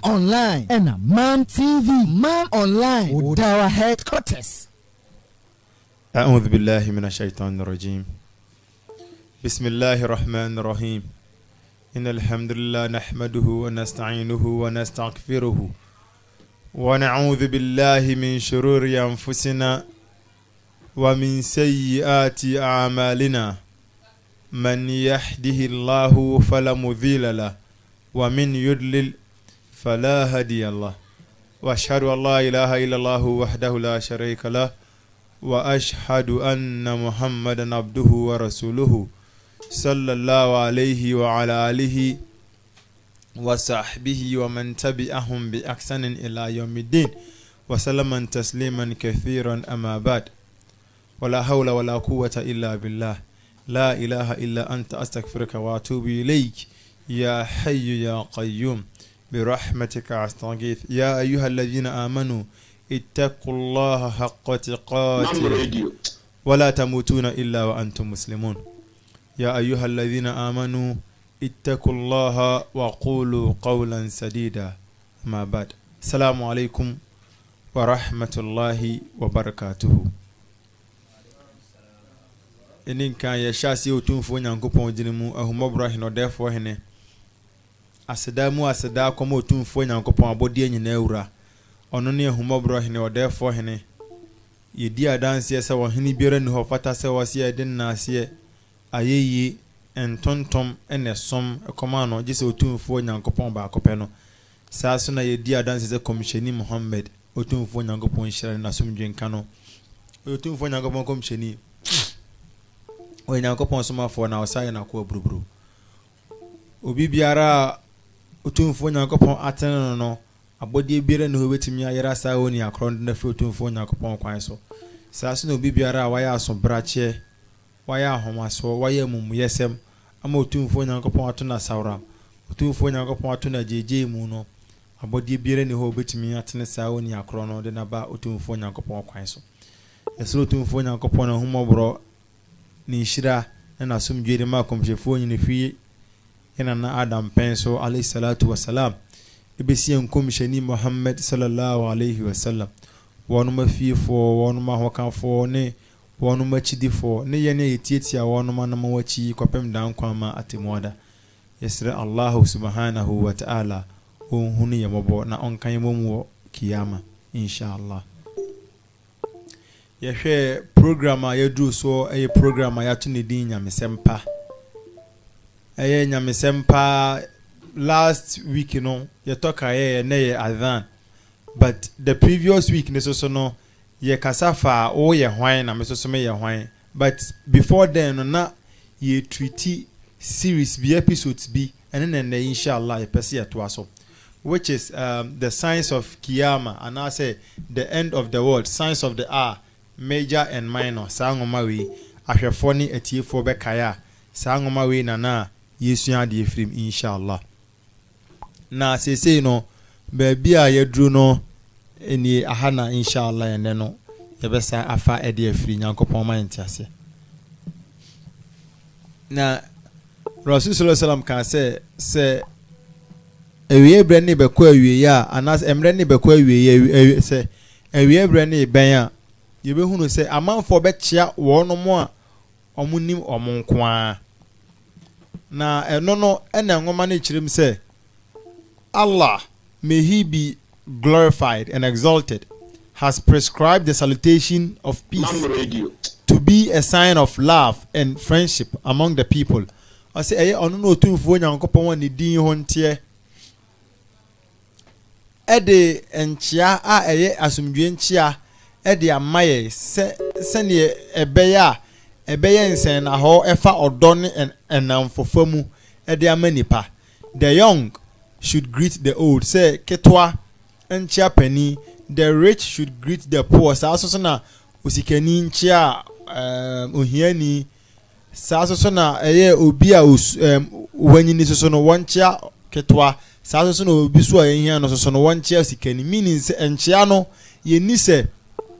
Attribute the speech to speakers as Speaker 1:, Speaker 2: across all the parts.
Speaker 1: online and a Man TV. Man online with our headquarters.
Speaker 2: أعوذ بالله من الشيطان الرجيم. بسم الله الرحمن الرحيم. إن الحمد لله نحمده ونستعينه ونستغفره ونعوذ بالله من شرور أنفسنا ومن سيئات أعمالنا من يهده الله فلا مضل له ومن يضلل فلا هادي له وأشهد أن لا إله إلا الله وحده لا شريك له وأشهد أن محمدا عبده ورسوله صلى الله عليه وعلى آله وصحبه ومن تبعهم بإحسان إلى يوم الدين وسلم تسليما كثيرا أما بعد ولا حول ولا قوة إلا بالله لا إله إلا أنت أستغفرك وأتوب إليك يا حي يا قيوم برحمتك أستغيث يا أيها الذين آمنوا اتقوا الله حق تقاته ولا تموتون إلا وأنتم مسلمون يا أيها الذين آمنوا اتقوا الله وقولوا قولا سديدا ما بعد السلام عليكم ورحمة الله وبركاته إن كان يشاسي وتنفون ينكبون جنمو أهمبرا هنا دفو هنا أسدامو أسدا كمو تنفون ينكبون أبودي نيورا أنوني أهمبرا هنا ودفو هنا يدي أدانسي سوا هني بيرن هو فتا سوا سيا دين ناسيه ayeyi entontom ene som ekomano gise otumfo nyankopon ba akopeno saa so na yedi adanse se komisheni Muhammad otumfo nyankopon shira na somdwen kano otumfo nyankopon komisheni o nyankopon somafo na osaye na ko buruburu obi biara otumfo nyankopon atene no abodie biara ne hobetimi ayera saa oni akron na fe otumfo nyankopon kwan so saa so na obi biara waya aso brache waya homaso waya mumuyesem ama otumfo nyankopon ato na sawra otumfo nyankopon ato na jeje mu no abodie biere ne ho betimi atene saa oni akro no de na ba otumfo nyankopon kwan so yeso otumfo nyankopon na humobro ni shira na somdwede ma komshefo nyine fi ina na Adam penso alayhi salatu wassalam ibesi enkomsheni Muhammad sallallahu alayhi wasallam wonu mafifo wonu mahokanfo ne wonu machidifo ne yene yetieti a wonu manama wachi kwapem dan kwama atimoda yesre Allah subhanahu wa ta'ala hunu yamobo na onkan momu kiyama inshallah yehwe programa yedu so eye programa yatu ne din nyamesempa eye nyamesempa last week no yetoka ye ne adhan but the previous week ne so no ye kasafa o ye hwan na mesosome ye hwan but before then na ye treaty series be episodes be and then inshallah ye pese to aso which is the signs of kiyama and I say the end of the world, signs of the hour, major and minor sangoma we ahwefo ni atiefo be kaya sangoma we na yesu ade efrim inshallah na sese no ba bia ye dru no eni ahana inshallah ene no yebesa afa ede afiri nyankopon man ase na Rasul sallallahu alaihi wasallam kan se ewie bre ne be ko awie ya anas emre ne be ko awie se ewie bre ne ben a yebehunu se amanfo be chia wono mo a omunim omonkoa na eno no ena ngoma na chirim se Allah may he be glorified and exalted has prescribed the salutation of peace to be a sign of love and friendship among the people. I say ono no tumfo nyankopon ni din ho ntie ede enchia a eye asumdwe nchia ede amaye se ne ebeye nsen na ho efa odo ne enamfofamu ede amanipa. The young should greet the old, say ketwa enchia pani. The rich should greet the poor. Saso na usikeni nchia ohiani saso na eye obi a wanyini so no wonchia ketwa saso na obi so ahia no so no wonchia usikeni meaning se nchia no ye ni se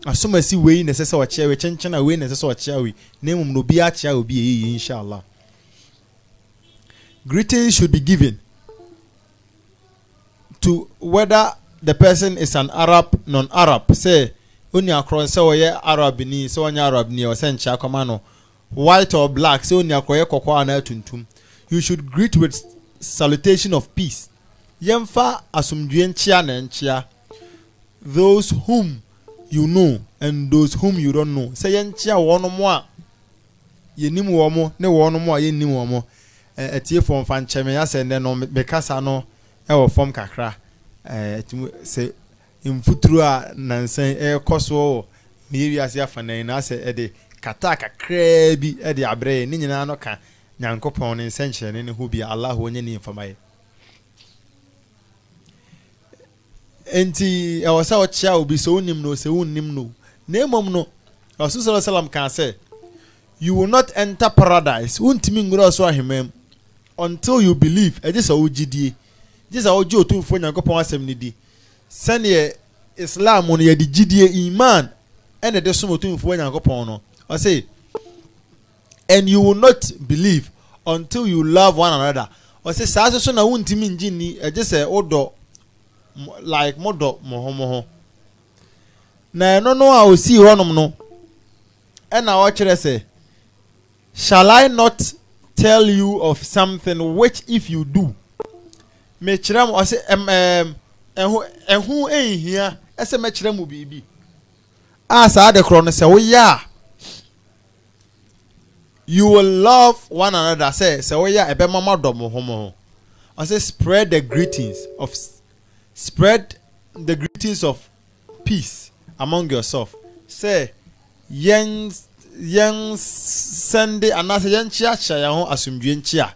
Speaker 2: asomasi wei na sese ochia we chenchena wei na sese ochia we nemum no bi achia obi eyi inshallah. Greetings should be given to whether the person is an Arab, non-Arab. Say, only across so yeah Arab ni, so only Arab ni or send chakomano, white or black, so only akroye kokwa na tuntum. You should greet with salutation of peace. Yemfa asumduen chia na nchia. Those whom you know and those whom you don't know. Say yenchia wono mo yenim wo mo ne wono mo yenim wo mo. Etie form fan cheme ya se ne no bekasa no e wo form kakra. Say mfuturu a nansan koso me wi ase afanan na se de kata kakra bi de abre ni nyina no ka nyankopon ne nsenkyere ne ho bi Allah onye ni mfamaye enti e wasa o chia obi so unim no se unnim no na emom no Rasul sallallahu alaihi wasallam kan say you will not enter paradise untimi ngoro so ahemam until you believe e just ogidie just oji otumfo nyankopon asem ni di sane Islam no ye di gidie iman ene de so otumfo nyankopon no I say and you will not believe until you love one another. I say so na untimi njini e just odo like modo moho na no a o si honom no e na o kire say shall I not tell you of something which if you do me kiram o say ehu ehia ese me kiram bibi asa de kro no say wo ya you will love one another. Say we ya ebe mama dom homo. I say spread the greetings of peace among yourself. Say yen Sunday anase yen chia ya ho asumdwe nchia.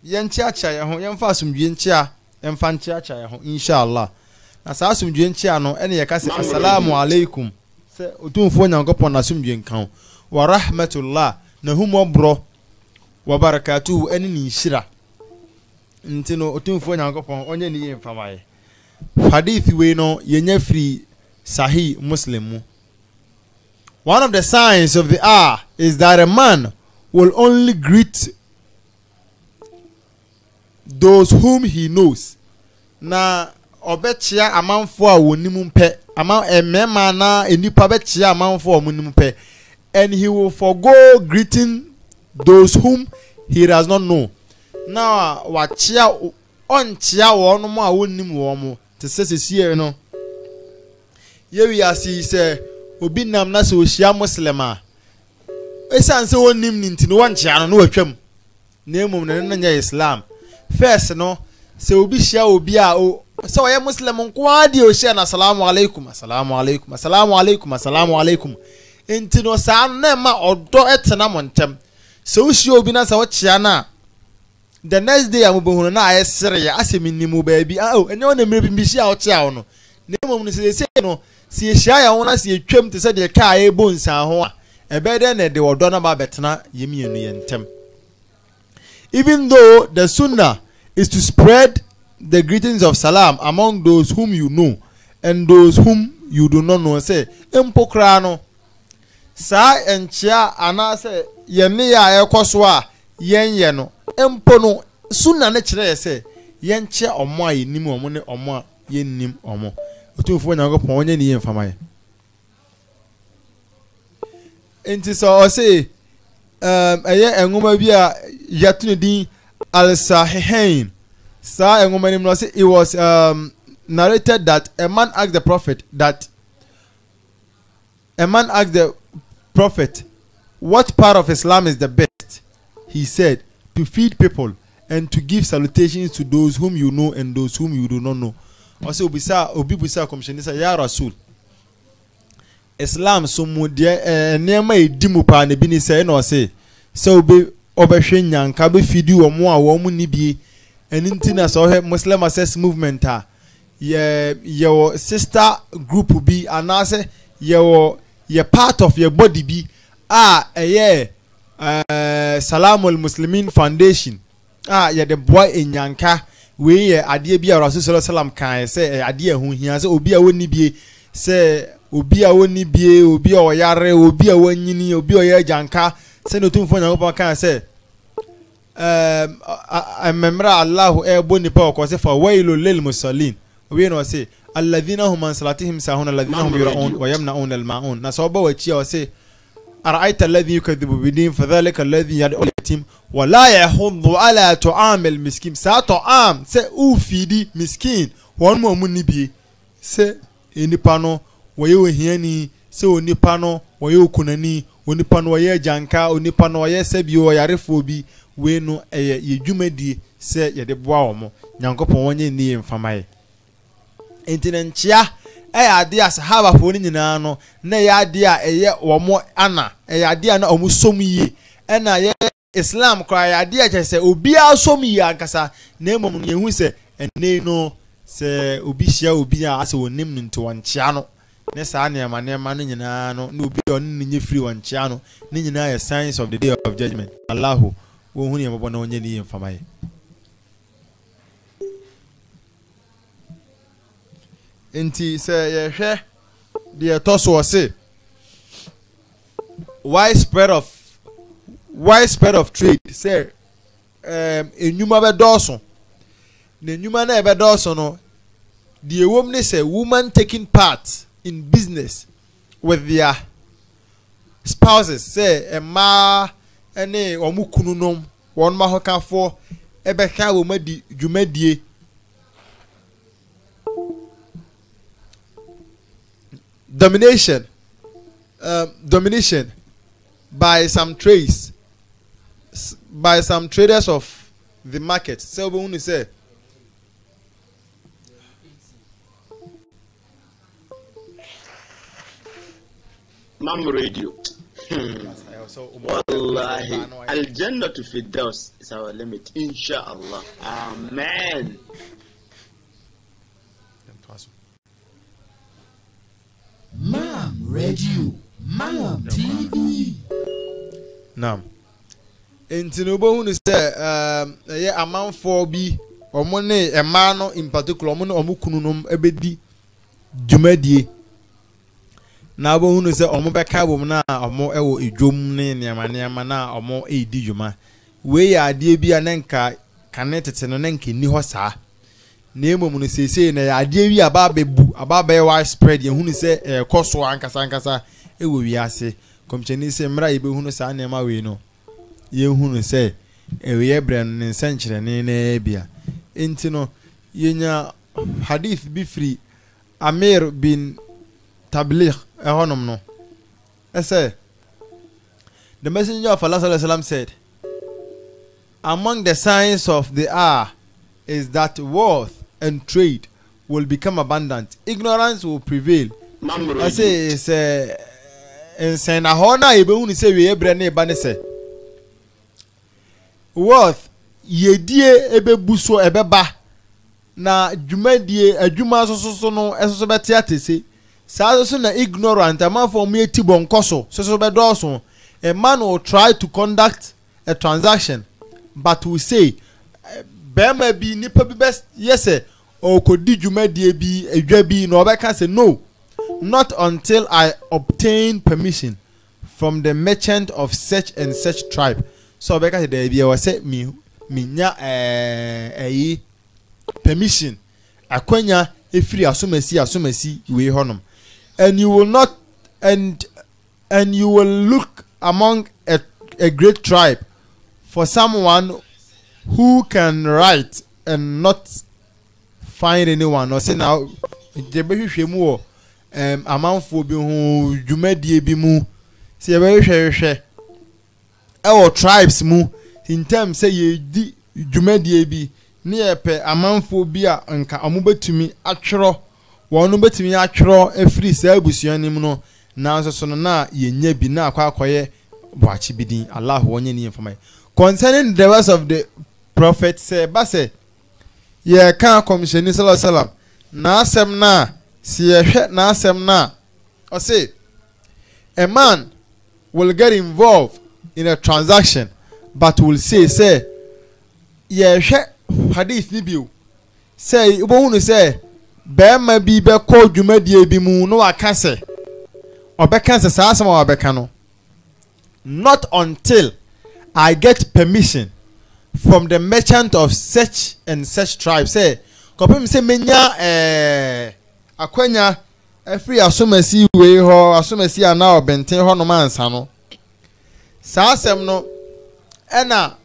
Speaker 2: Yen chia ya ho yen fa asumdwe nchia yen fa nchia ya ho inshallah. Na sa asumdwe nchia no ene ye ka say assalamu alaikum. Otumfo nyankopon asumdwe nkan wa rahmatullah na humobro wa barakatuhu eni ni shira ntino otumfo nyankopon onye ni yemfamaye hadith we no yenya free sahih muslim. One of the signs of the hour is that a man will only greet those whom he knows. Na obechia amanfo a wonimu mpe ama emema na enipa bechia amanfo wonimu mpe, and he will forgo greeting those whom he does not know. Now wachia onchia wono mo a wonimu wo mo te sesesiye no yewi asi se obi nam na se ohia muslima esan se wonim ni ntino wonchia no watwam na emom na nya Islam first no se obi hia obi a o so ya muslim nko adi o hia na assalamu alaikum assalamu alaikum assalamu alaikum assalamu alaikum ntino sa na ma odo etena montem se o hia obi na sa wo chia na the next day amubohunu na ayesere ya aseminim baabi o enye wona mere bi hia o chia no na emom no se no se hia ya wona se twam te se de ka ebo nsan ho a ebede na de odo na ba betena yemienu yentem. Even though the sunnah is to spread the greetings of salam among those whom you know and those whom you do not know. Say empokra no sa enchia anase yenne ya ekoso a yenye no empo no sunna ne kire say yenchia omo a yenim omo ne omo a yennim omo otumfo nyagopon onye ne yemfamaye enti so say eye engoma bi a yatune din al-sahihain sa engoma nim no say it was narrated that a man asked the prophet what part of Islam is the best. He said to feed people and to give salutations to those whom you know and those whom you do not know. Also obi bisa commission say ya Rasul Islam so mu de nema edimu pa na bi ni say no say obi obehwe nyanka be fidi omo a wo mu ni bie eninti na so Muslim Access Movement a your sister group bi anase your part of your body bi Salamul Muslimin Foundation ye the boy enyanka we ye ade bi a Rasul sallallahu alaihi wasallam kan say ade hu hia say obi a woni bie say obi a woni bie obi a oyare obi a wanyini obi a yajanka say no tumfo nyakopon kan say memra Allah boni pa ko se fa wailu lil musallin we no say alladhina hum an salatihim sahun alladhina hum yura'un wa yamna'un al ma'un na sawba wa ciya wa say ara'aita alladhi yukadhibu bidin fadhalika alladhi yad'u al-yatim wa la yahuddu ala ta'am al-miskin sa ta'am se u fidi miskin won mo mun ni bi se enipa no waye ohiani se onipa no waye okunani onipa no waye janka onipa no waye sebi o yarefo bi we no ye dwumadi se ye de boa wo mo nyankopon wonye ni mfamaye entinenchia ade asahaba fo ni nyina no na ya ade a eye wo mo ana ade na omu somuye na ye Islam kwa ya ade a chese obi asomuye ankasa na emom ne hu se ene no se obi hia obi a ase wonim no nto wanchia no ne saa ne ma no nyina no na obi on nye free wanchia no ne nyina ye signs of the day of judgment Allahu wo hu ne mbo na onye ni mfamaye enti say ye hwe the toso say widespread of trade say enyuma be doso na enyuma na be doso no the woman say woman taking part in business with their spouses say emma ene omukununom won ma hokafo ebe ka wo madi dwumadie domination by some traders of the market. So we say
Speaker 3: Mam Radio. Wallahi, Al-Jannah to Firdaus is our limit, inshallah. Amen.
Speaker 1: Mam Radio, Mam TV.
Speaker 2: Nam. Entinubo hunu say ye amanfo bi omo ne ema no in particular omo ne omo kununum ebedi dwumadie na bo hunu say omo beka bom na omo ewo edwom ne niamaniama na omo edi dwuma we ya ade bi anenka kanetete no nenka ni ho saa na emom no sesei na ya ade wi ababa ye spread ye hunu say koso ankasa ewo wi ase komcheni say mra ye be hunu saa na ma we no ye hunu say ewe ye bre no nsenkyere ne na bia enti no yenya hadith bi free Amir bin Tabligh ehonom no say the messenger of Allah sallallahu alaihi wasallam said among the signs of the hour is that wealth and trade will become abundant, ignorance will prevail. I say it's in a hona ebe say we ebre na eba ne say wealth yedie ebe buso ebe ba na dwumadie adwuma so no eso bete atese saa so na ignorant amafo mu eti bonkoso so be doso. A man will try to conduct a transaction but will say bema bi nipa bi best yes o kodi dwumadie bi adwa bi no obeka say no, not until I obtain permission from the merchant of such and such tribe. So obeka say there bi o say minya permission akwanya efiri asomasi we honom, and you will not and you will look among a great tribe for someone who can write and not find anyone. Or say now the behwehwe mu amanfo bi hu dwumadie bi mu say behwehwe tribes mu in terms say ye di dwumadie bi ne epe amanfo bi a nka omubetumi atwero wonu betumi atwero efiri sa abusuanim no na so no na yenya bi na akwakoye boachi bidin Allah wonye ni information concerning the verse of the prophet say base ye kan commission sallallahu alaihi wasallam na asem na si ye hwe na asem na o say a man will get involved in a transaction but will say ye hwe hadith ni biu say obohunu say be ma bi be ko dwumadie bi mu no aka say obeka say sa asem obeka no not until I get permission from the merchant of such and such tribe. Say, kopem say menya akwanya every asomasi we ho asomasi ana obenten ho no mansa no. Sa asem no ena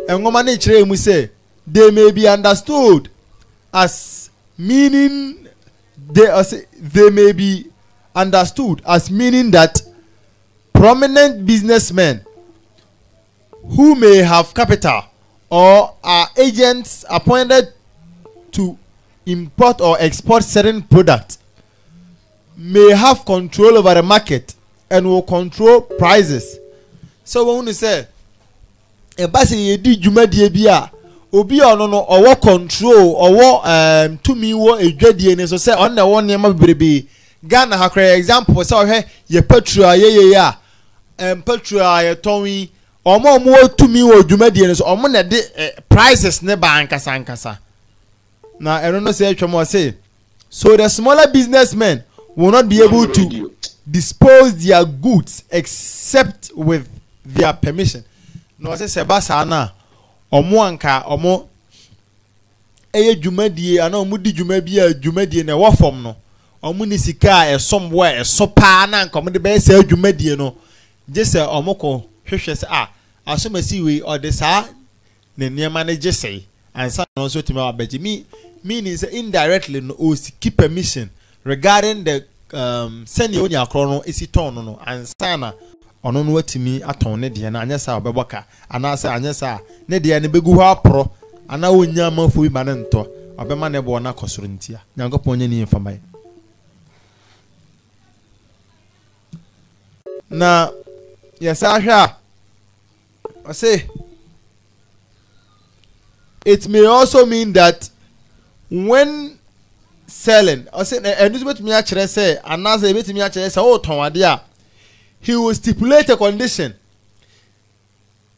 Speaker 2: engoma na kire mu say they may be understood as meaning they may be understood as meaning that prominent businessmen who may have capital or are agents appointed to import or export certain products may have control over the market and will control prices. So when you say a basi yedi jumadi bia obi ono no owo control owo to me wo edwadie ne so say on na won nema bebrebe Ghana ha kra example say ohwe ye petrol ye ya petrol ye tonwi omo to me wo dwumadie ne so omo na de prices ne ba ankasa na eno no say atwam say so the smaller businessmen will not be able to dispose their goods except with their permission. No say sebasa na omo anka omo eye dwumadie ana omo di dwuma bia dwumadie na wo fom no omo ni sika esom wo esopa na anka omo de be say dwumadie no je say omo ko hwehwe say asomasi we or de sa ne niam na je say ansa no so timi abaji meaning say indirectly no o seek permission regarding the senior onya akro no esi ton no ansa na ono no watimi aton ne de na anyesa obeboka anasa anyesa ne de ne begu ho apro ana onya mafo bi mane nto obema ne bo na kosoro ntia nyankopon nya ni mfamai na yesa hwa I say it may also mean that when selling I say enu betumi a kire say anasa betumi a kire say o ton ade a he will stipulate a condition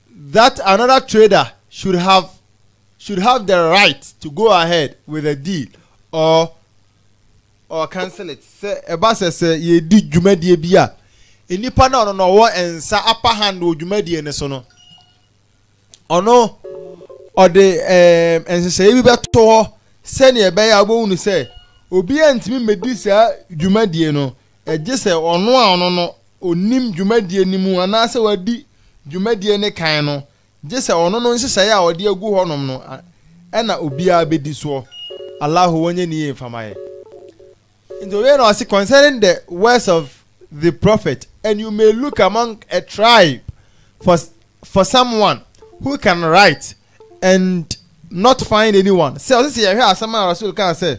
Speaker 2: that another trader should have the right to go ahead with a deal or cancel it. Say eba say ye di dwumadie bia enipa na no wo ensa upper hand wo dwumadie ne so no ono or the ensese bi beto ho se ne ebe ya bo unu say obi antimi medi sa dwumadie no eje say ono a ono no onim dwumadie nimu anase wadi dwumadie ne kan no je se ono no nsesa ya odi agu honom no ena obi a bedi so Allahu wonye ni mfamaye in the way no as concerning the words of the prophet, and you may look among a tribe for someone who can write and not find anyone. So this is here some Rasul can say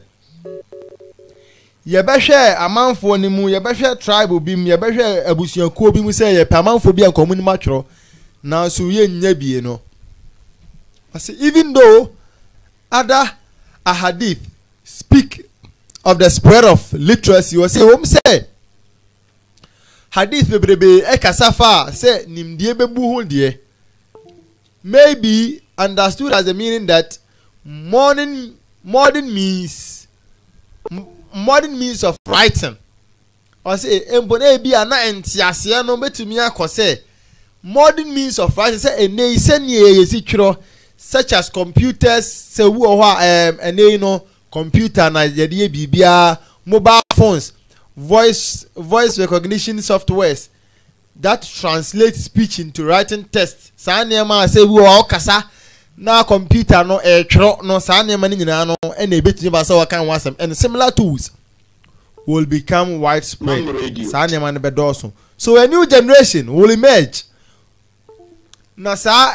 Speaker 2: ye behwe amanfo ni mu ye behwe tribe bi mu ye behwe abusuakuo bi mu say ye pamanfo bi ankomu ni matwro na so ye nya bie no. I say even though other ahadith speak of the spread of literacy, you say hom say hadith bebrebe ekasafa say nimdie bebu ho de maybe understood as a meaning that modern means of writing. Or say embone bi ana entiase no betumi akose modern means of writing say ene iseni yesi twiro such as computers say wo ho ene no computer na yede bibia mobile phones voice recognition softwares that translate speech into writing text sa nema say wo okasa na computer no twiro no sa nema ni nyina no ene ebetumi ba say wakan wasem and similar tools will become widespread. So a new generation will emerge. Na sa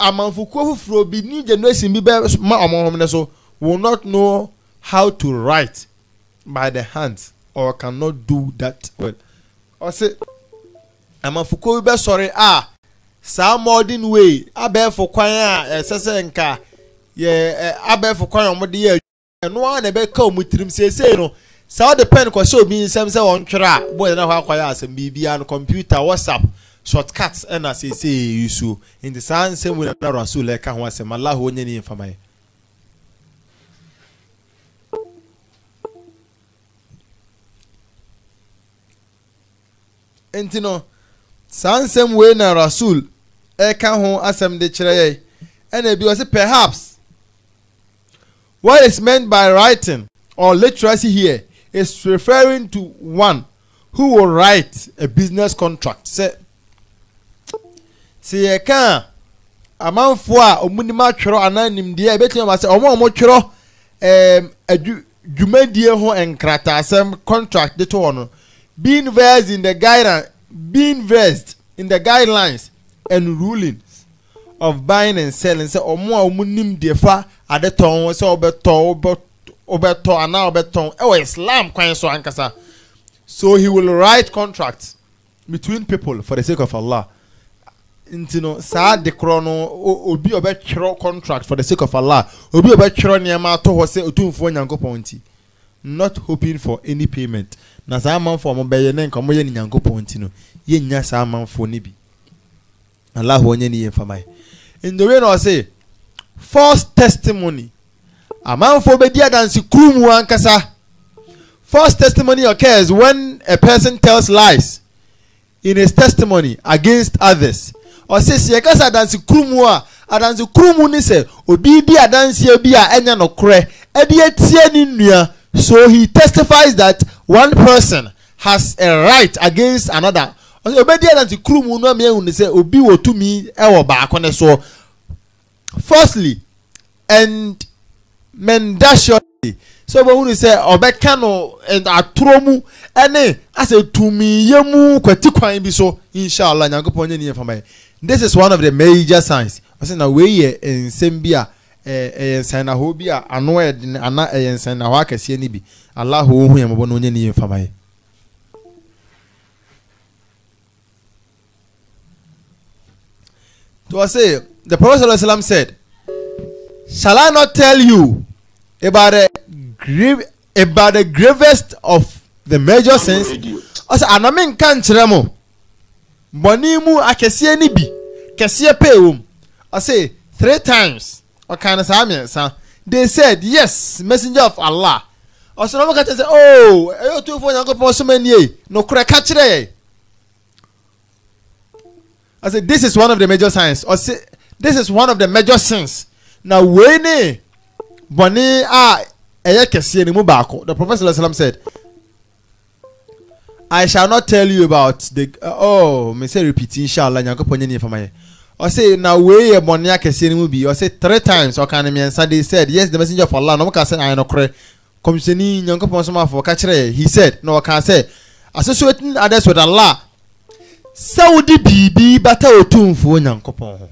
Speaker 2: amanfuko fufuro bi new generation bi be ma omo so will not know how to write by the hands or cannot do that well. Or say amanfuko be sorry sa modern way abefo kwan sese nka ye abefo kwan omode ye eno an be ka omutirim sese no so the pen ko show me some say on twira boy na ho akwaya asem bibia no computer WhatsApp shortcuts and as say you in the same way na Rasul e ka ho asem Allah onye ni mfamaye entino same way na Rasul eka ho asem de kire ye and ebi was perhaps what is meant by writing or literacy here is referring to one who will write a business contract. Say eka amanfo a omunima twero ananim de ebetime ma say omo twero dwumadie ho enkrata asem contract de to ono being versed in the guidelines and rulings of buying and selling. Say omo a omunim de fa adeton say obeto ana obeton Islam kwan so ankasa. So he will write contracts between people for the sake of Allah. Intino sa de krono obi obetwero contract for the sake of Allah. Obi obetwero niam to ho say otumfo nyankopon nti, not hoping for any payment. Na sa manfo mo beye ne nkomo ye nyankopon nti no ye nya sa manfo ni bi. Allah onye ni yemfamai. In the way no say false testimony. Amanfo be dia dan si krumu ankasa. False testimony occurs when a person tells lies in his testimony against others. Or says yekasa dansi krumu a adansi krumu ni se obi di adansi obi a enya no kre e di etie ni nua, so he testifies that one person has a right against another. Obi di adansi krumu no me ehun se obi wotumi e wo ba akone so firstly and mendaciously. So but who say obeka no and atromu ene ase tumi yemu kwati kwan bi so inshallah nyankopon nye ni fama. This is one of the major signs. I say na we ye ensem bia ensan na ho bia ano ana ensan na ho akase ni bi Allah ho hu yambo no nye ni fama. To say the Prophet sallallahu alaihi wasallam said, shall I not tell you about the gravest of the major sins? Asa anamen kan kiremo boni mu akese ni bi kese peum. I say 3 times or kind of sa they said yes, messenger of Allah. Asa no ka say oh e to fo nyankopon so mani e no kura ka kire. I said this is one of the major signs. Or say this is one of the major sins. Now when boni the Prophet ﷺ said, I shall not tell you about the me say repeat inshallah or say now where bonia kesi mu bi or say 3 times or can me Sunday said yes the messenger of Allah no can say I no kre komseni nyankopon so ma for ka kire. He said no can say associating others with Allah saudi bibi bata otumfo nyankopon ho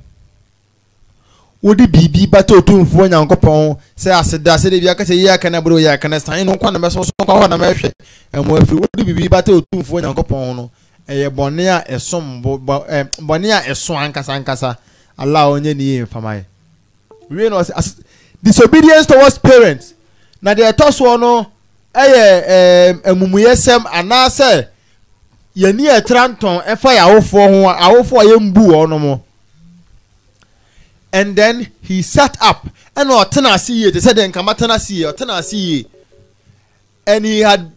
Speaker 2: wodi bibi bata otumfo nyankopon say aseda se de bia ka say ya kana bro ya kana san no kwa na meso so kwa na mehwe emo afiri wodi bibi bata otumfo nyankopon no eye bone a esom bone a eso ankasa Allah onye ni yemfamai. We know disobedience towards parents na de etoso no emumuyesem anase yani etranton efa ya awofo yembu ono mo. And then he sat up and they said and he had,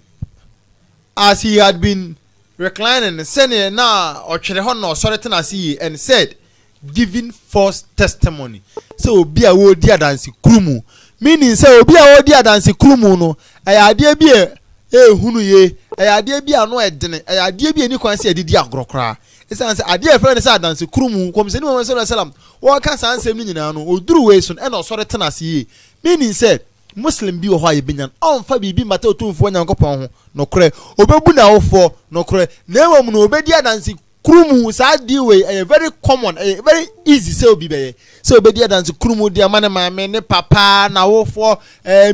Speaker 2: as he had been reclining and said, giving false testimony. So be a word dear dancy krumu, meaning so be a word dear dancy krumu no I idea be a hunu ye I idea be a no I idea be any quantity did grokra. It's an idea friend is dance krumu come say no salam or can say ni nyina no oduru we so e no so retena see meaning say Muslim bi wo ho ayebinyan on fa bibi mata otumfo nyankopon ho no kre obebu na wofo no kre na ewom no obedi dance krumu sa di we very common very easy say obi be so obedi dance krumu di amane maame ne papa na wofo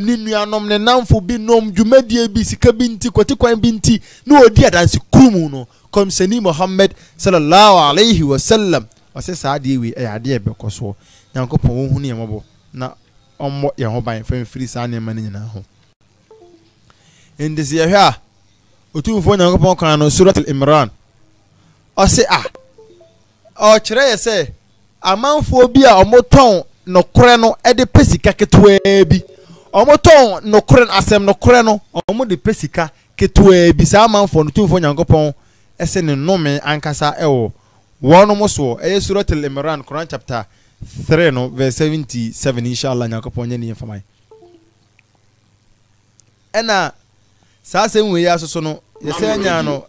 Speaker 2: ni nuanom ne namfo bi nom dwumadie bi sika bi nti kotikwan bi nti no odi dance krumu no comme seni Muhammad sallallahu alayhi wa sallam o se sa de we ade be koso nyankopon wo hunu yembo na ommo ye ho ban fa free sa ne man nyina ho ndisi ye hwa otumfo nyankopon kan no surat al-imran o se o kire ye se amanfo bi a omoton no kore no e de pesika ketwa bi omoton no kore asem no kore no omo de pesika ketwa bi sa amanfo no otumfo nyankopon ese ne nome ankasa ewo one almost war Surah Al-Imran Quran chapter 3 no verse 77 inshallah nyakopon nye for my ena saa sem we asoso no yesa nya no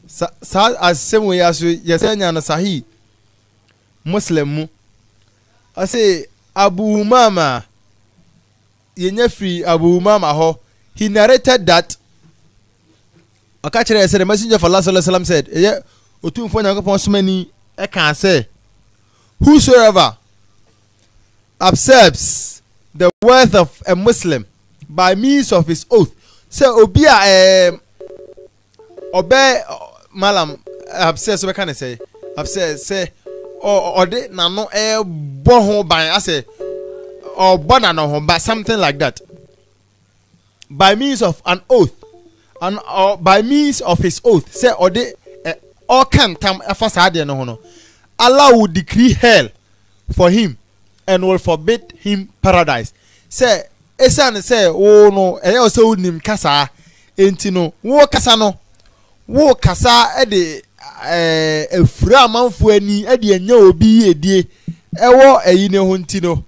Speaker 2: sa asem we aso yesa nya no Sahih Muslim mu ase Abu Umama yenya free Abu Umama ho he narrated that Okachere said the messenger of Allah sallallahu alaihi wasallam said yeah otumfo nyankopon somani e kan say whosoever observes the worth of a Muslim by means of his oath say obi a obe malam observe so can say observe say or de na no e bo ho ban ase or bona no ho ba something like that by means of an oath and or by means of his oath say or de all can tam afasade no no Allah will decree hell for him and will forbid him paradise say esan say oh no e so nim kasa enti no wo kasa no wo kasa e de efura manfo ani e de anya obi edie ewo eyi ne ho nti no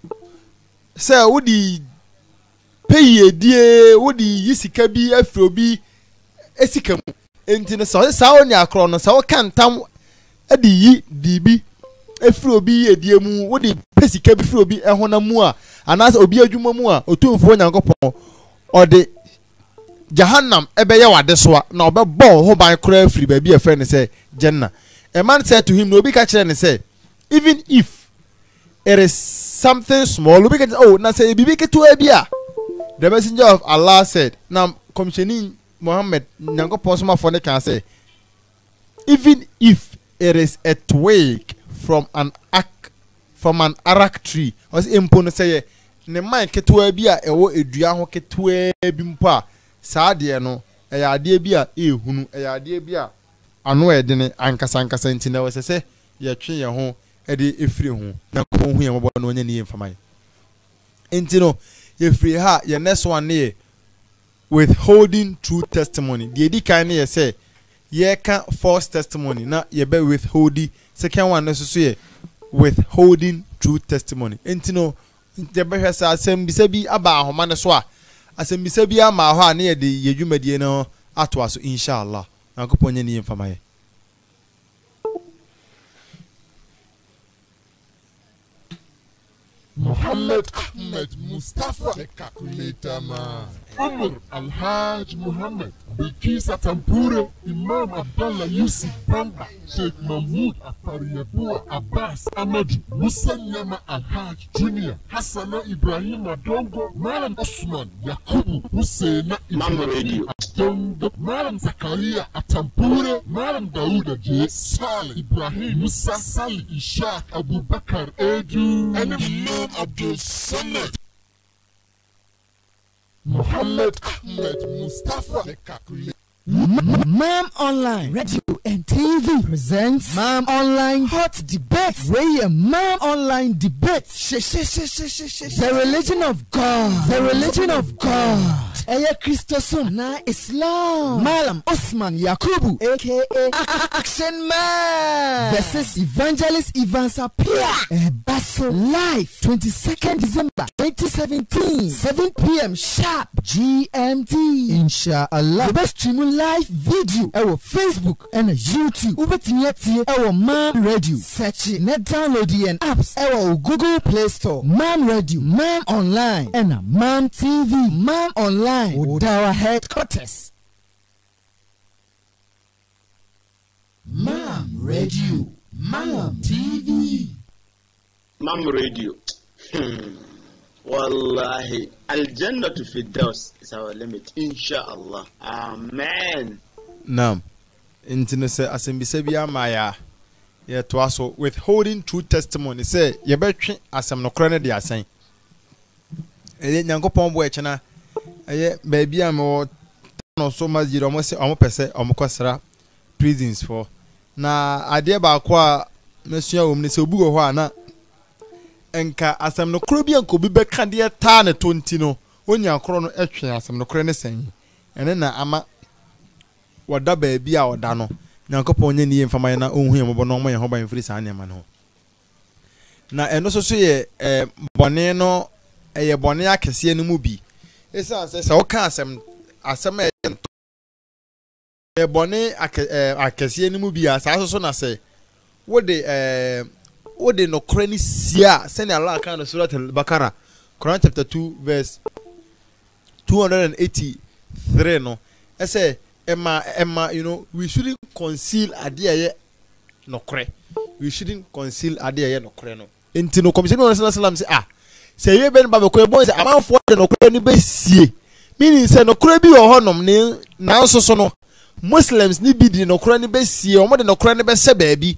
Speaker 2: say wo di pay edie wo di yisika bi afro bi esika mu enti no sa oni akro no sa wo kantam ade yi dibi efiri obi edie mu wo de pesika bi firi obi ehona mu a anasa obi adwuma mu a otumfo nyankopon ode jahannam ebeye wade soa na obebọ ho ban kra afiri ba bi efe ne say janna a man said to him no obi ka kire ne say even if it is something small obi ka oh na say bibi ketu abi a the messenger of Allah said na commissioning Muhammad nyankopon soma for ne kan say even if it is a twig from an arak tree was impono say ne man ketua bi a ewo edua ho ketua bi mpo a saa de no eya ade bi a ehunu eya ade bi a ano edene ankasa nti na wese se ye twe ye ho ede efiri ho na ko hu ye mobo no nya ni mfamai enti no ye free ha ye next one ne withholding true testimony the edi kan ne say ye can false testimony na ye be withholding second one so ye withholding true testimony enti no the be say asembisa bi aba ahoma ne so a asembisa bi ama ho a ne ye de yedwumadie no ato aso inshallah na ko ponya ni mfama ye
Speaker 4: Muhammad Ahmed Mustafa the calculator man Umar Alhaj Muhammad Bilkisa Tampure Imam Abdullah Yusuf Bamba Sheikh Mahmoud Apariyabua Abbas Amadu Musa Nyama Alhaj Junior Hassana Ibrahim Adongo Malam Osman Yakubu Husseina Ibrahim Adongo Malam Zakaria Atampure Malam Dauda J. Saleh Ibrahim Musa Salih Ishaq Abu Bakar Edu and Imam Abdul Samad Muhammad Ahmed Mustafa the calculator.
Speaker 1: Mam Online Radio and TV presents Mam Online Hot Debate. Where Mam Online Debate. The religion of God. The religion of God. Eya Christosum na Islam. Malam Osman Yakubu aka Action Man versus Evangelist Ivan Sapia. Basso live 22nd December 2017 7 p.m. sharp GMT. Inshallah. The best streaming live video our Facebook and YouTube. Ubetinyati our Mam Radio. Search it. Net download the apps our Google Play Store. Mam Radio, Mam Online and Mam TV. Mam Online with our headquarters. Mam Radio, Mam TV.
Speaker 3: Mam Radio. Wallahi, Al-Jannah to Firdaus is our limit, inshallah. Amen.
Speaker 2: Nam. Intino say asembisa bia maya. Ye to aso withholding true testimony say ye betwe asem no kro ne de asan. Ele nyankopon bo echena eye baby am no so much you almost say omo pese omo kwasra prisons for na ade ba ko a mesua wo mne se obu go ho ana enka asem no kro bi anko bi beka de ta ne tonti no onya kro no etwe asem no kro ne san ene na ama wada baabi a oda no nyankopon nya ni mfama na onhu ye mobo no mo ye ho ban firi saa nema no na eno so ye bone no ye bone akese no mu bi esa se o ka asem ye bone akese no mu bi asa so na se wode no krani sia se ne Allah kan surat al-Baqarah Quran chapter 2 verse 283 no say Emma, you know, we shouldn't conceal adie no kre. We shouldn't conceal adie no kre no. Enti no commission of Sallam say say ye ben ba ko boy say am for no kre ni be sie. Meaning say no kre bi o honom ni na so no Muslims ni bi di no kre ni be sie, o mo de no kre ni be se baabi.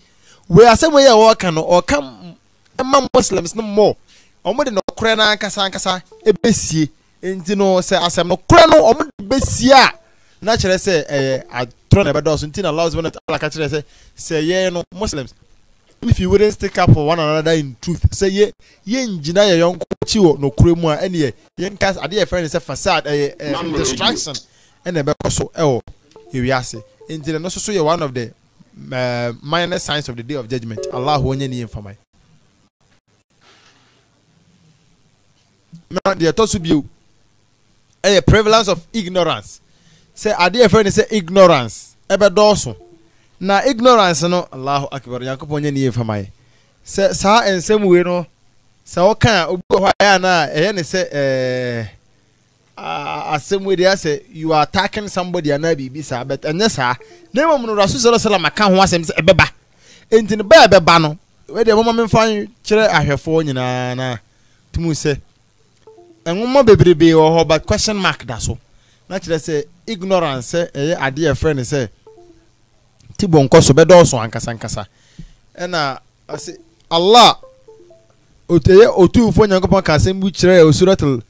Speaker 2: We asem we ye wo ka no o ka ma Muslims no more. O mo de no kre na kasa e be sie. Enti no say asem no kre no o mo de be sie a na chere say atro na bedo so nti na Allah subhanahu wa ta'ala ka chere say ye no Muslims, if you wouldn't stick up for one another in truth, say ye njina ye yonko chiwo no kuremu a ene ye nkas ade ye friend say facade distraction ene be koso ewo ewiase nti no so ye one of the minor signs of the day of judgment. Allah wonye ni infamai now the to subiu prevalence of ignorance. Say ade friend say ignorance ebe doso na ignorance no Allahu akbar yakopon nya ni efamai say sa ensem we no say o kan obi ho ya na ne say asem we dey say you are attacking somebody and bibi sa but enya sa na mom no Rasul sallallahu alaihi wasallam kan ho asem say ebeba enti ne ba ebeba no we dey mom memfan kire ahwefo nyina na tumu say enwo bebrebe wo ho but question mark da so na kire say ignorance ade friend say tibon koso be do so ankasa na ase Allah oteye otufo nyankopon ka asem bu kire suratul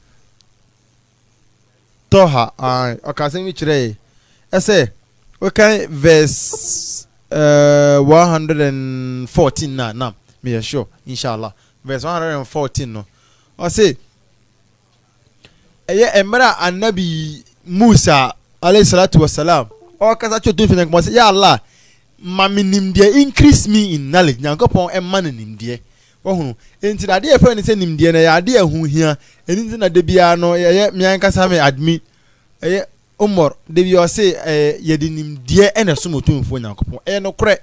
Speaker 2: Toha o ka asem bu kire say okay verse 114 na me sure inshallah verse 114 no o say emra annabi Musa alayhi salatu wassalam o kasa chotu fi nyankopon say ya Allah ma nimdie increase me in knowledge nyankopon emma na nimdie wo hunu enti na de efe ni say nimdie na ya de ahu hia enti na de bia no ye miankasa me admi Umar de bia o say ye de nimdie ene so motumfo nyankopon no kore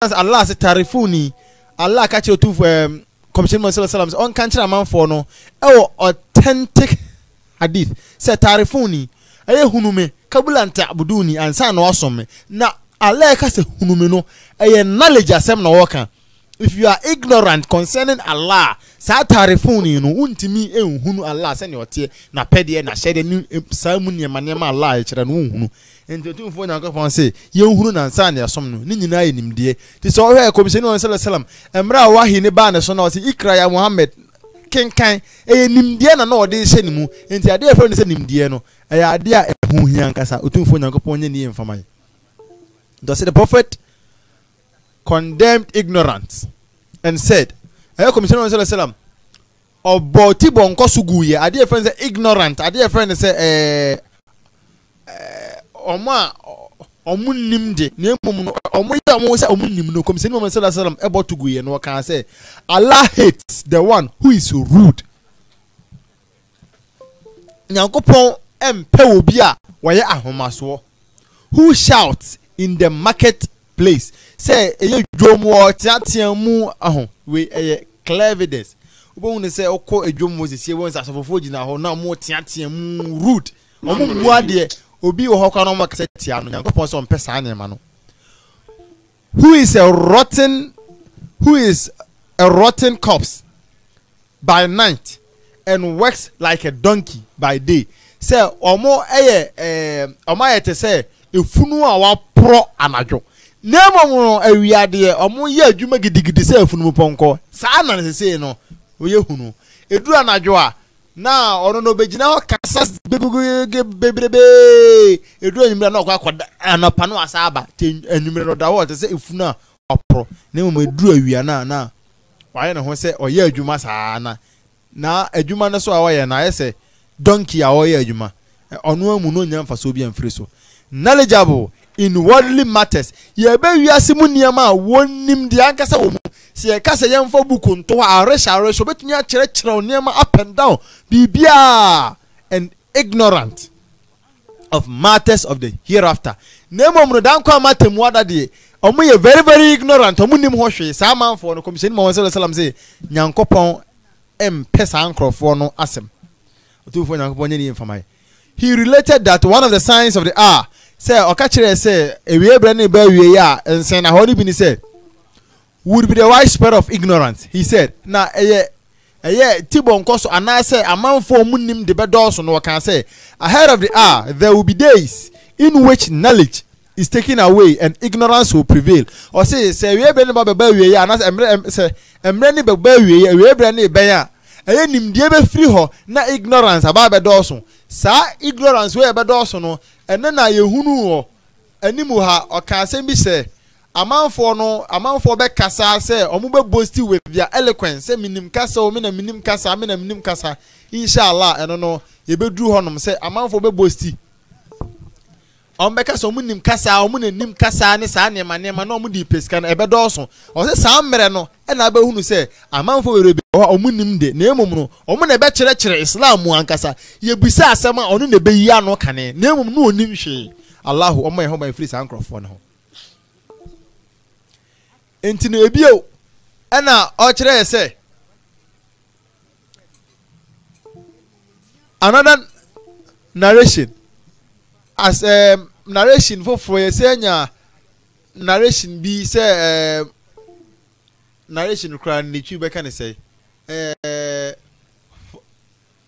Speaker 2: Allah say tarifuni Allah ka chotu commission sallallahu alaihi wasallam on kan kira manfo no authentic hadith say tarifuni hunume kabula ta'buduni ansa na wasome na Allah ka se hunume no knowledge asem na woka. If you are ignorant concerning Allah sa tarifuni no untimi hunu Allah se ne otie na pede na shede ni samu ne manema Allah e kire no hunu enti tumfo na ka say ye hunu na ansa na yasom no ni nyina yenimde ti so hwe commission sallallahu alaihi wasallam emra wahi ne ba ne so na o se ikra ya Muhammad kenkan nimdie na ode hye nimu enti ade e friend say nimdie no ade a ehu hia nkasa otumfo nyankopon nya ni mfamai. Thus the prophet condemned ignorance and said commissioner sallallahu alaihi wasallam oboti bonko suguye ade e friend say ignorant ade e friend say omunimde ne mum omu say omunim no commissioner sallallahu alaihi wasallam ebotuguye no kan say Allah hates the one who is rude. Nyankopon empe obi a woye ahomaso who shouts in the marketplace say dwomo tiatiamu we clear evidence obo ne say okọ edwomo sesie won asofofo gina ho na mo tiatiamu rude omo muade obi wo hokwa no makase tia no Nyankopon so mpesa anema no who is a rotten corpse by night and works like a donkey by day. Say omo ayete say efunu a wa pro anajo nemo mo awiade omo ye adwuma gidigidi say efunu ponko sa na say no oye hunu edu anajo a na ono no begina ho kasa bebrebe edu anyumre na okwa anapa no asaba anyumre no da ho say efunu a opro nemo edu awia na waye na ho say oye adwuma sa na adwuma no so a waye na donkey a oye adwuma ono amu no nyamfa so bi amfiri so. Knowledgeable in worldly matters. Ye be wiase mu niema a wonim de ankasa wo mu. Se ye kasa ye mfa buku nto a aresha so betumi a kire niema up and down. Bibia and ignorant of matters of the hereafter. Nemo mu dan kwa matemu ada de. Omo ye very very ignorant. Omo nim ho hwe. Sa manfo no commission Muhammad sallallahu alaihi wasallam say Nyankopon pesa ankrofo no asem. Otufo Nyankopon nyeni mfamai. He related that one of the signs of the hour say okachire say ewie bre na ba wie ya ensen na ho ni bi ni say would be the widespread of ignorance. He said na tibon koso anase amanfo munim de bedoso no can say ahead of the hour there will be days in which knowledge is taken away and ignorance will prevail. Or say we bre na ba wie ya anase emre ni ba wie ya we bre na ben ya nimdie be free ho na ignorance aba bedoso sa ignorance we bedoso no ene na yehunu ho animu ha o can say bi say amanfo be kasa say omo be boasty with their eloquence say minim kasa o me na minim kasa inshallah eno no ye be duru honom say amanfo be boasty be kasa omo nim kasa omo na nim kasa ne sa nema na omo di peska na ebe doso o say sa mmere no e na be hunu say amanfo we be omo nim de na emum no omo na be kire islam mu ankasa ye bisa asem a ono na be yi ano kane na emum no onim hwe allah omo ye ho ba free san crofo no enti no ebio e na o kire say another narration as narration for ye say nya narration bi say narration kra ni twi be kan say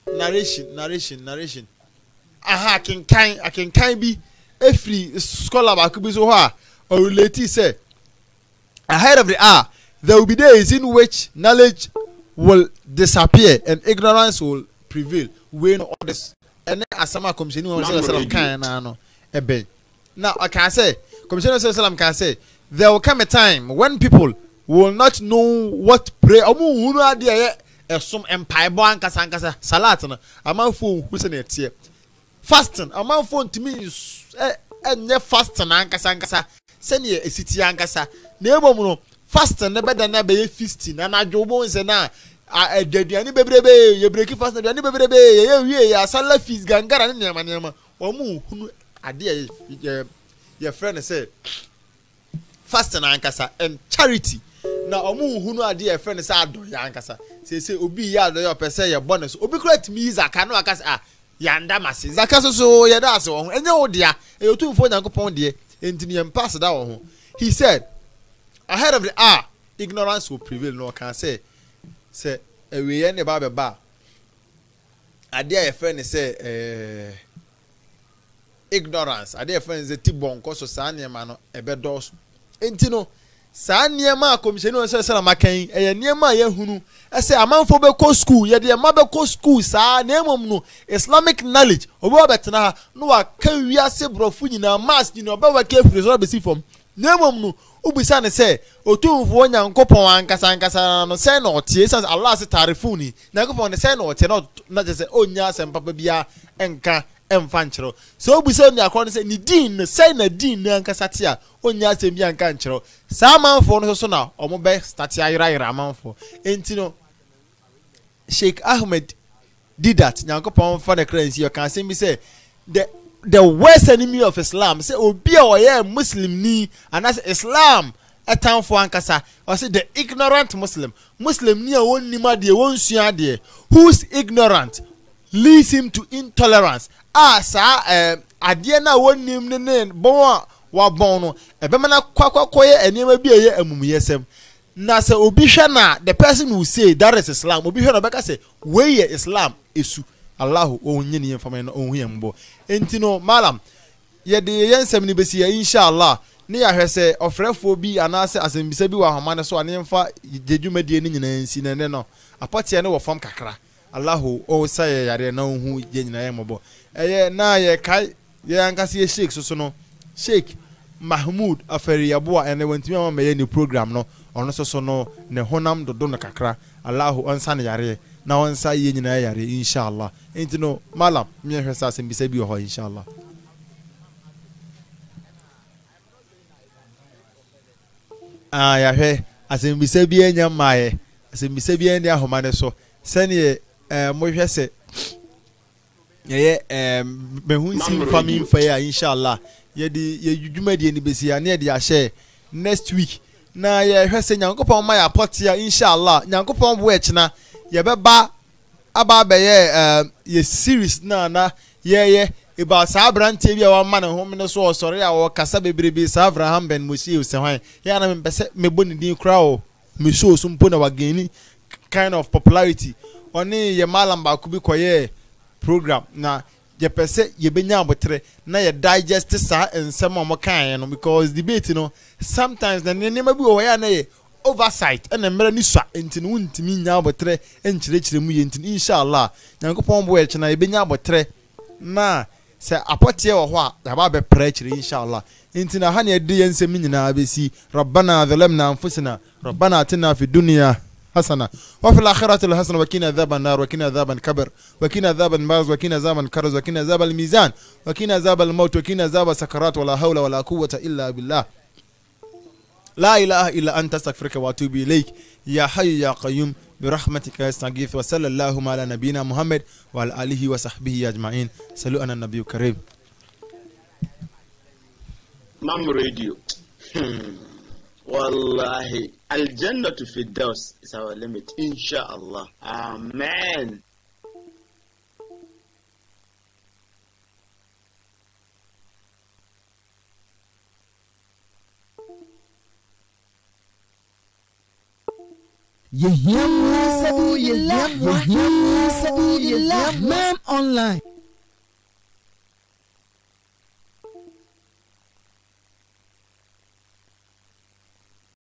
Speaker 2: narration aha akenkan bi every scholar ba kubi so ha or relate say ahead of the hour there will be days in which knowledge will disappear and ignorance will prevail when others and asama commission sallallahu kan na no ebe now I can say commission sallallahu can say there will come a time when people will not know what pray omu hunu ade esum empire bo ankasa salat no amanfo hu se na etie fasting amanfo ntimi enye fasting ankasa se ne esiti ankasa na emom no fasting ne beda na be feast na adwo bo nse na aduane bebrebe ye break fast aduane bebrebe ye wie ya sala feast gangara ne nema omu hunu ade ye friend say fasting ankasa and charity na omu hunu ade ye friend say ado ya ankasa say obi ya ado ya pese ye bonus obi correct me zaka no akasa ya ndamase zaka so ye da so enye wo dia e otumfo Nyankopon de enti ne pass da wo ho. He said ahead of the hour ignorance will prevail. No can say we ne ba be ba ade ye friend say ignorance ade ye friend say tibon koso sa niema no ebe dos enti no sa niema commission no say makan niema ye hunu say amanfo be ko school ye de ma be ko school sa na emom no Islamic knowledge obo betena no wa kan wiase brofu nyina mass nyina oba wa ke free so be si form na emom no ubisa ne say otumfo Nyankopon ankasa no say na otie say Allah se tarifuni Nyankopon ne say na otie na je say onya asem papa bia enka emfa nkyero so ubisa ni akọ ne say ni din no say na din na ankasa tia onya asem bia enka nkyero sa manfo no so na omo be start ayira manfo enti no Sheikh Ahmed did that. Nyankopon for the currency you can see me say the worst enemy of Islam say obi o ye Muslim ni and as Islam etan for ankasa or say the ignorant Muslim ni a wonni ma de won sua de who's ignorant leads him to intolerance ade na wonnim ne bon wa bon no ebe mana kwakoye enema bi eye amumuyesem na se obi hwe na the person will say that is Islam obi hwe na beka say we ye Islam esu Allah onye ne yemfa no onhu yembo enti no malam ye de yensem ni besi ya inshallah ne ya hwe se ofrefo bi anase asembisa bi wa homa ne so ane yemfa jedwumadie ni nyina nsi ne no apotie ne wo fam kakra Allah o say yare na onhu je nyina yembo eye na ye kai ye ankase ye sheikh so no Sheikh Mahmoud Aferi Yaboa ene wantimi ma ye ni program no ono so no ne honam dodo no kakra Allah onsa ne yare na onsa ye nyina yare inshallah enti no malam me hwesa sem bisa bi ho inshallah yahwe asembisa bi enya maaye asembisa bi enya ahomane so sene mo hwese behunsi family fair inshallah ye dwumadi ni besi ya ne de ahye next week na ye hwese nyankopon ma ya potia inshallah nyankopon bo echina ye beba aba ye series na ye about Sabrante bi a man home no so sorry a kasa bebrebe sa Abraham ben Musi se hwan ya na me pese me boni din kra o me show so mpo na wageni kind of popularity oni ye malam ba ku bi koye program na ye pese ye benya abotre na ye digest sa ensem mo kan no because debate no sometimes na nema bi o ya na ye oversight and emere ni swa entini wuntimi nya abotre enchirechire mu ye entini inshallah nyankopon bo e chena ye benya abotre na se apotie wo ho a ba be prechire inshallah intina ha ne edi yensem nyina abesi rabbana zalamna anfusana rabbana atina fi dunya hasana wa fil akhirati hasana wa qina adhaban nar wa qina adhaban kabr wa qina adhaban maz wa qina adhaban karz wa qina adhabal mizan wa qina adhabal maut wa qina adhaba sakarat wa la hawla wa la quwwata illa billah la ilaha illa anta astaghfiruka wa atubu ilayk ya hayy ya qayyum برحمتك استغيث وصلى الله على نبينا محمد وعلى اله وصحبه اجمعين صلوا على النبي الكريم
Speaker 3: مام راديو والله الجنة في الدوس is our limit inshallah amen
Speaker 1: Mom Online.